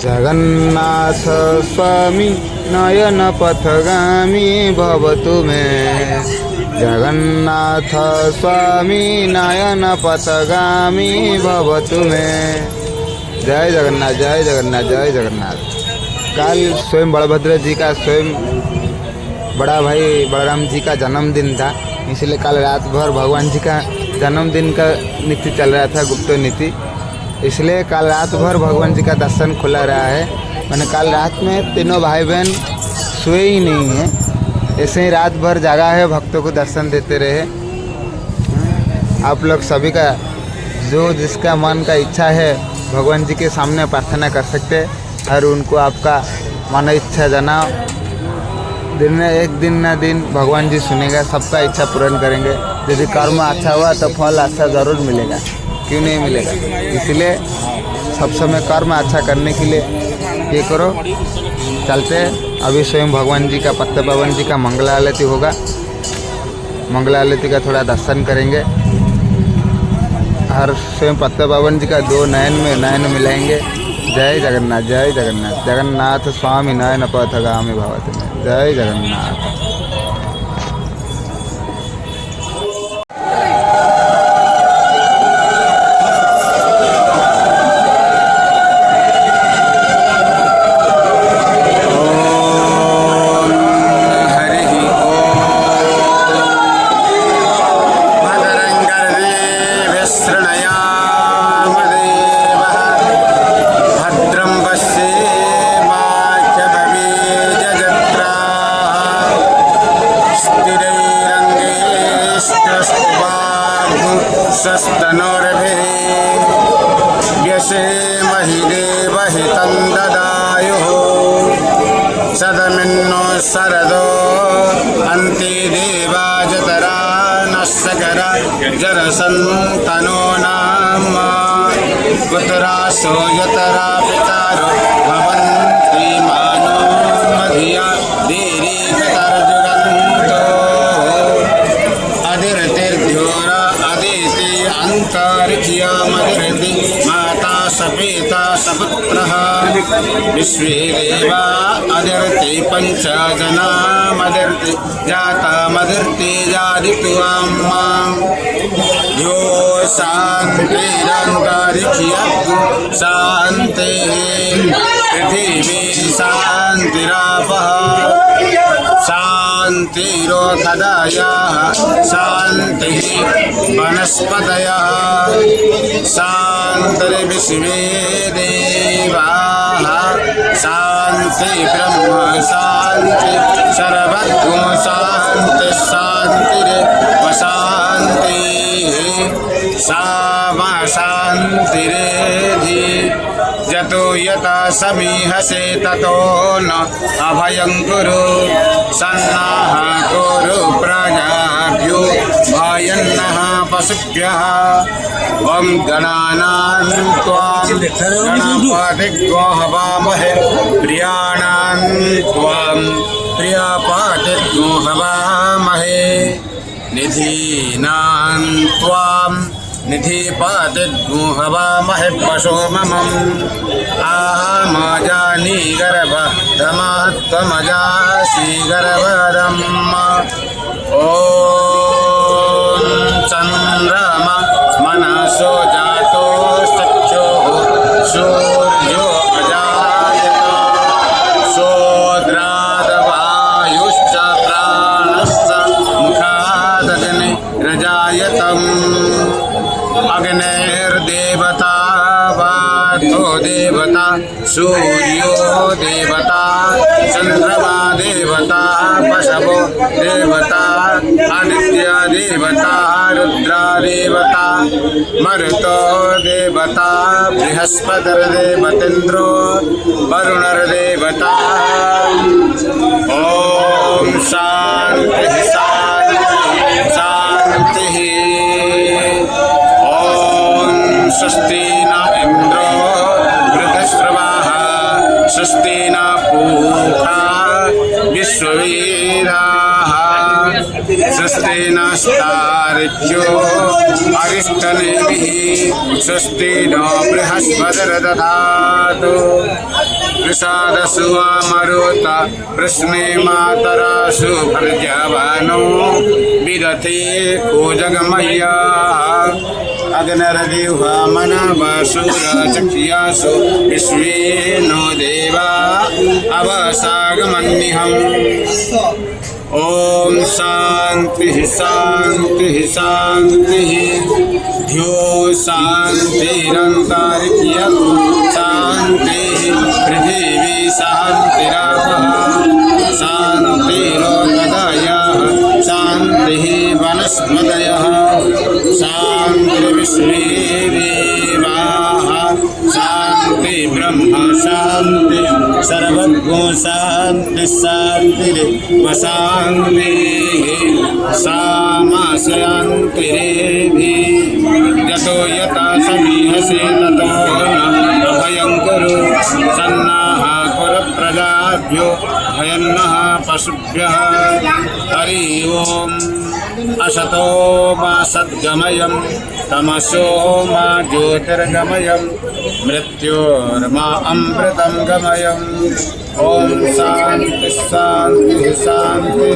जगन्नाथ स्वामी नयन पथगामी भवतु मे। जगन्नाथ स्वामी नयन पथगामी भवतु मे। जय जगन्नाथ जय जगन्नाथ जय जगन्नाथ। कल स्वयं बलभद्र जी का स्वयं बड़ा भाई बलराम जी का जन्मदिन था, इसलिए कल रात भर भगवान जी का जन्मदिन का नीति चल रहा था, गुप्त नीति। इसलिए कल रात भर भगवान जी का दर्शन खुला रहा है। मैंने कल रात में तीनों भाई बहन सोए ही नहीं है, ऐसे ही रात भर जागा है, भक्तों को दर्शन देते रहे। आप लोग सभी का जो जिसका मन का इच्छा है भगवान जी के सामने प्रार्थना कर सकते हैं और उनको आपका मन इच्छा जनाओ। दिन में एक दिन ना दिन भगवान जी सुनेगा, सबका इच्छा पूर्ण करेंगे। यदि कर्म अच्छा हुआ तो फल अच्छा ज़रूर मिलेगा, क्यों नहीं मिलेगा। इसलिए सब समय कर्म अच्छा करने के लिए ये करो। चलते अभी स्वयं भगवान जी का पत्ते पावन जी का मंगला आरती होगा, मंगला आरती का थोड़ा दर्शन करेंगे और स्वयं पत्ते पावन जी का दो नयन में नयन मिलाएंगे। जय जगन्नाथ जय जगन्नाथ। जगन्नाथ स्वामी नयन पथगामी भवतु मे। जय जगन्नाथ। महिदेवहितं ददायुः सदमिन्नो शरदो अन्ते देवाजतरा नस्सकरा जरसन्तनो नाम पुत्रासो यतरा पितारो भवन्ति मानो मधिया देरीकतर्जुगन्तो अधिरतिर्ध्योरा अदिति अन्तरिक्ष्या मदिरति माता सपेता सपुत्रः विश्वे देवा अदिर्ति पंच जना मदिर्ति जाता मदिर्ति जादितु अम्मा यो शान्तिरन्तरिक्ष्यस्तु शान्तिः पृथिवी शान्तिरापः शान्तिरोषधयः शान्तिः वनस्पतयः शान्तिर्विश्वे देवाः शान्ति ब्रह्म शान्ति सर्वज्ञो शान्ति शान्तिरेव शान्तिः सामा शान्तिरेधि यतो यथा समीहसे ततो न अभयं कुरु सन्नाः कुरु प्रजाभ्यो भयन्नः पशुभ्यः ॐ गणानां त्वां गणपतिग्गो हवामहे प्रियाणां त्वां प्रियपतिग्गो हवामहे निधीनां त्वां निधिपतिग्गो हवामहे पशो ममम् आहमजानि गर्भधमत्वमजासि गर्भधम् ॐ चन्द्रमा मनसो जातो सख्योः सूर्यो अजायत सोद्रादवायुश्च प्राणश्च मुखादग्नि रजायतम् अग्नेर्देवता वातो देवता सूर्यो देवता चंद्रमा देवता पशवो देवता आदित्य देवता रुद्रा देवता मरुतो देवता बृहस्पतिर्देवतेन्द्रो वरुणर्देवता ओम शांति शांति शांति। स्वस्ति न इंद्रो वृद्धश्रवाः स्वस्ति न पूषा विश्ववेदाः स्वस्ति नस्तार्क्ष्यो अरिष्टनेमिः स्वस्ति नो बृहस्पतिर्दधातु प्रसादसु अमरुत प्रश्ने मातरासु भर्जवनो विदथे कोजगमय्या अग्नर्जिह्वा मनवसुरचक्ष्यासु विश्वे नो देवा अवसागमन्निहम् ओम शांति शांति शांति ध्यो शांतिरंतरिक्षः शांति पृथिवी शांतिरापः शांतिरोपदयः शांति वनस्पतयः शांतिर्विश्वे देवाः शांति ब्रह्म शांति सर्वज्ञो शांति शांतिरेव शांति सामा शांतिरेधि यतो यथा समीहसे ततो न भयंकरो सन्नाः कुरप्रजाभ्यो भयन्नः पशुभ्यः हरि ओम असतो मा सद्गमयं तमसो मा ज्योतिर्गमयं मृत्योर्मा अमृतं गमयम् ओम शांति शांति शांति